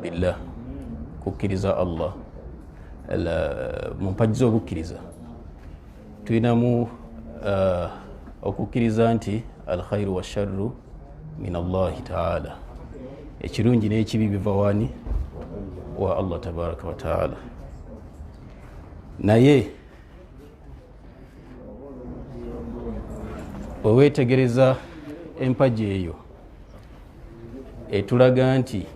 billah kukkiriza Allah mu mpagi z'obukkiriza tulinamu okukkiriza nti alkhairu washarru min Allahi taala, ekirungi n'ekibi biva wani wa Allah tabaraka wa taala. Naye wewetegereza empagi eyo etulaga nti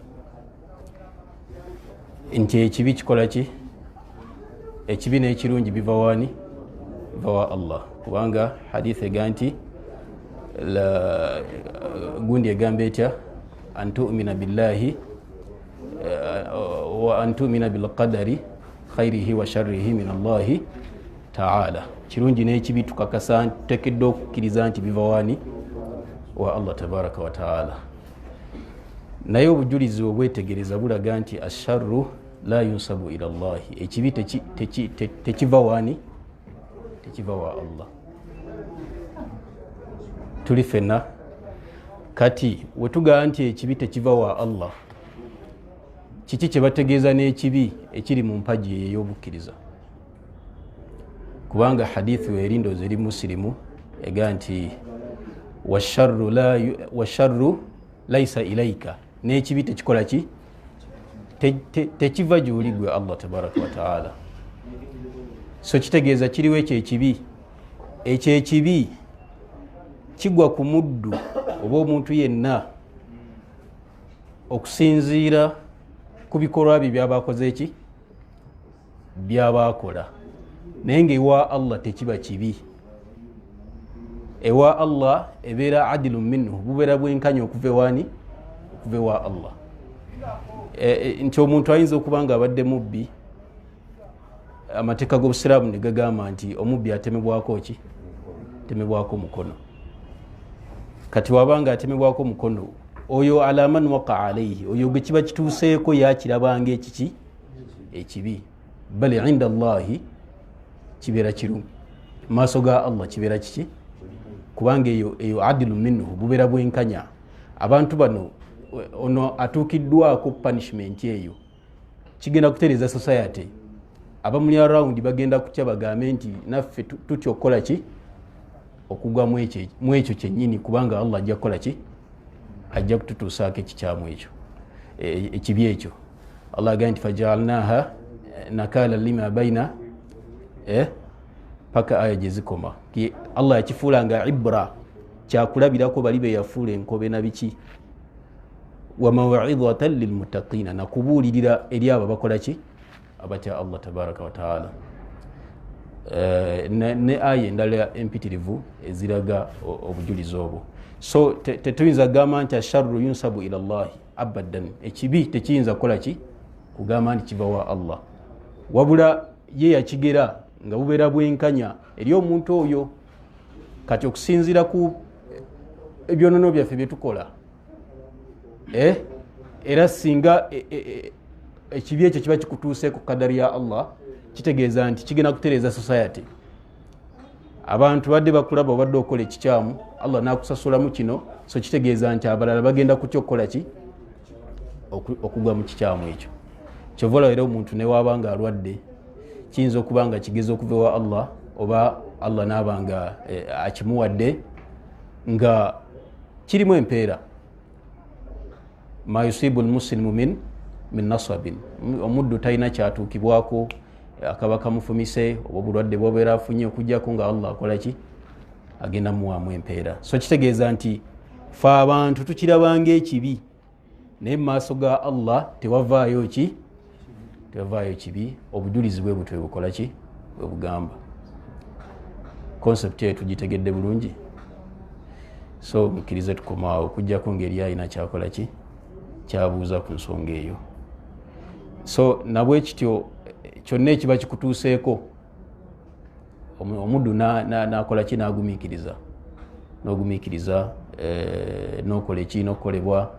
ekibi kikola ki? Ekibi n'ekirungi biva wani? Biva wa Allah. Kubanga hadith ega nti gundi egamba etya an tu'mina billahi wa an tu'mina bilqadari khairihi wa sharrihi min Allahi taala. Kirungi n'ekibi tukakasa tuteekeddwa okukkiriza nti biva wani? Wa Allah tabaraka wa taala. Naye obujulizi obwetegereza bulaga nti asharru la yunsabu ila Allahi, ekibi tekiva wani? Tekiva wa Allah. Tuli fenna kati wetugamba nti ekibi tekiva wa Allah, kiki kye bategeeza n'ekibi ekiri mu mpagi ey'obukkiriza? Kubanga hadithu erindozo eri Muslimu ega nti washarru laisa ilaika, n'ekibi tekikola ki? Tekiva gy'oli gwe Allah tabaraka wa taala. So kitegeeza kiriwo ekyo ekibi. Ekyo ekibi kigwa ku muddu oba omuntu yenna okusinziira ku bikolwa bye byabakoze ki? Byabakola. Naye ng'ewa Allah tekiba kibi. Ewa Allah ebeera adilun minhu, bubeera bwenkanya okuva ewani? Okuva ewa Allah. Nti omuntu ayinza okuba nga abadde mubbi, amateeka g'obusiraamu ne gagamba nti omubbi atemebwako ki? Atemebwako mukono. Kati wabanga atemebwako mukono, oyo ala man waqa alayhi, oyo gwe kiba kituuseeko yakirabanga ekiki? Ekibi. Bali inda Allahi kibeera kirungi, maaso ga Allah kibeera kiki? Kubanga eyo adilu minhu, bubeera bwenkanya. Abantu bano ono atuukiddwako punishment eyo kigenda kutereeza society. Abamuli around bagenda kutya bagambe nti naffe tutya okukola ki? Okugwa mu ekyo kyennyini, kubanga Allah ajja kukola ki? Ajja kututuusaako ekikyamu ekyo, ekibi ekyo. Allah agamba nti fajaalnaha nakala lima baina paka aya gye zikoma. Allah yakifuula nga ibra, kyakulabirako bali be yafuula enkobe na biki. Wa maw'idhatan lilmuttaqina, nakubuulirira eri abo bakola ki? Abatya Allah tabaraka wa taala. Ne aya endala empitirivu eziraga obujulizi obwo. So tetuyinza gamba nti asharru yunsabu ila Allahi abadan, ekibi tekiyinza kukola ki? Kugamba nti kiva wa Allah. Wabula ye yakigera nga bubeera bwenkanya eri omuntu oyo. Kati okusinziira ku ebyonono byaffe bye tukola, era singa ekibi ekyo kiba kikutuuse ku kadari ya Allah, kitegeeza nti kigenda kutereeza society. Abantu badde bakulaba obadde okola ekikyamu, Allah n'akusasulamu kino, so kitegeeza nti abalala bagenda kutya okukola ki? Okugwa mu kikyamu ekyo. Kyovola era omuntu ne wabanga alwadde, kiyinza okuba nga kigeza okuva ewa Allah, oba Allah n'abanga akimuwadde nga kirimu empeera. Ma yusibu almuslimu min nasabin, omuddu talina kyatuukibwako akaba kamufumise oba obulwadde bw'obeera afunye okujjako nga Allah akola ki? Agenda muwaamu empeera. So kitegeeza nti fe abantu tukirabanga ekibi, naye mu maaso ga Allah tewavaayo ki? Tewavaayo kibi. Obujulizi bwe butwe bukola ki? Bwe bugamba. Concept eyo tugitegedde bulungi. So mukkirize tukomaawo okujjako ngeri alina kyakola ki? Kyabuuza ku nsonga eyo. So nabwe kityo kyonna ekiba kikutuuseeko, omuddu n'akola ki? N'agumiikiriza. N'ogumiikiriza, n'okola eki? N'okolebwa,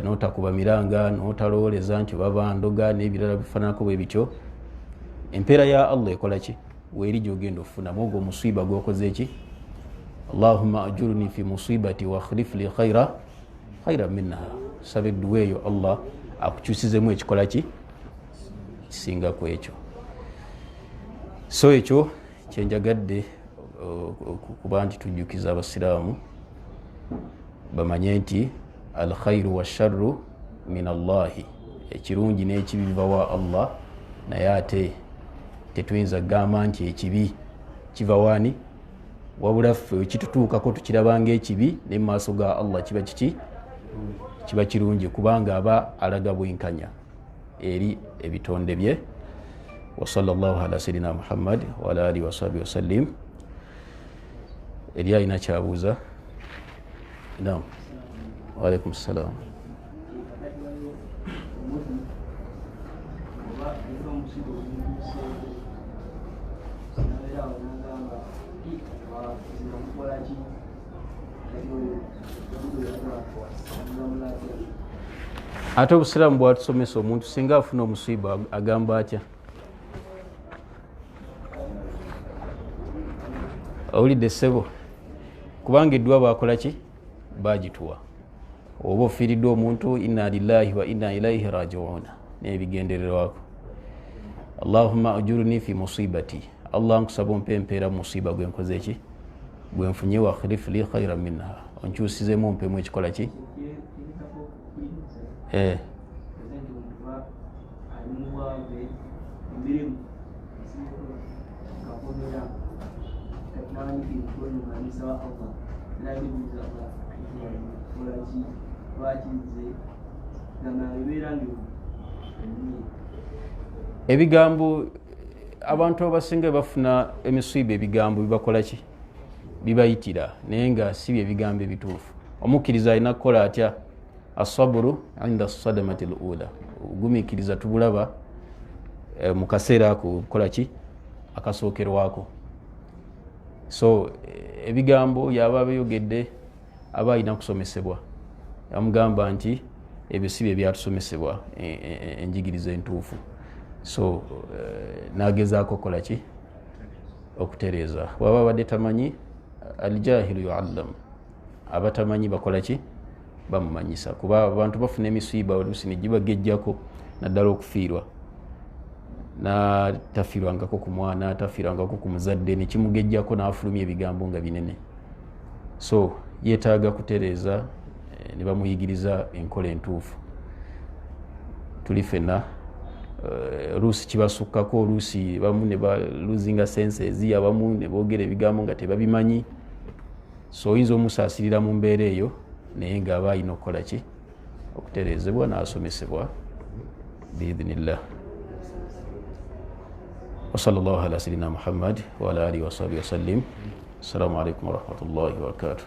n'otakuba miranga, n'otalowooleza nti baba ndoga n'ebirala bifaananako bwe bityo. Empeera ya Allah ekola ki? Weeri gy'ogenda ofunamu ogwo musiiba gw'okoze ki? Allahumma ajurni fi musibati wa akhlif li khayran minha. Sabe duweeyo Allah akukyusizemu ekikola ki kisinga ku ekyo. So ekyo kyenjagadde kuba nti tujjukiza abasiraamu bamanye nti alkhairu washarru min Allahi, ekirungi n'ekibi biva wa Allah, naye ate tetuyinza kugamba nti ekibi kiva waani, wabula ffe ekitutuukako tukirabanga ekibi ne mu maaso ga Allah kiba kiki, kiba kirungi kubanga aba alaga bwenkanya eri ebitonde bye. Wa sallallahu ala sayidina Muhammad wa ala alihi wa sahbihi wa sallim. Eri alina kyabuuza? Naam. Wa alaikum salam. Ate obusiraamu bwatusomesa omuntu singa afuna omusiiba agamba atya? Owulidde ssebo? Kubanga eddwa bakola ki? Bagituwa. Oba ofiiriddwe omuntu inna lillahi wa inna ilaihi raji'una n'ebigendererwako. Allahumma ajurni fi musibati, Allah nkusaba ompe empeera mu musiiba gwe nkoze ki, gwe nfunye, wa akhlif li khairan minha, onkyusizemu ompemu ekikola ki. Ebigambo abantu abasinga bafuna emisiiba, ebigambo bibakola ki, bibayitira naye nga si bye bigambo ebituufu. Omukkiriza alina kukola atya? Asaburu inda sadamati al-ula, ogumiikiriza tubulaba mu kaseera ako kukola ki, akasookerwako. So ebigambo yaba abayogedde aba alina kusomesebwa, amugamba nti ebyo si bye byatusomesebwa enjigiriza entuufu. So nagezaako kola ki, okutereeza. Waba abadde tamanyi, aljahilu yuallam, abatamanyi bakola ki, bamumanyisa. Kuba abantu bafuna emisiiba oluusi ne gibagejjako naddala okufiirwa, natafiirwangako ku mwana, atafiirwangako ku muzadde, ne kimugejjako n'afulumya ebigambo nga binene. So yeetaaga kutereeza ne bamuyigiriza enkola entuufu. Tuli ffenna oluusi kibasukkako, oluusi bamu ne baluzinga senses, abamu ne boogera ebigambo nga tebabimanyi. So oyinza omusaasirira mu mbeera eyo naye ng'aba alina okukola ki, okutereezebwa n'asomesebwa biidhinillah. Wa sallallahu ala sayidina Muhammad wa ala alihi wa sahbihi wa sallim. Assalamu alaikum wa rahmatullahi wa barakatuh.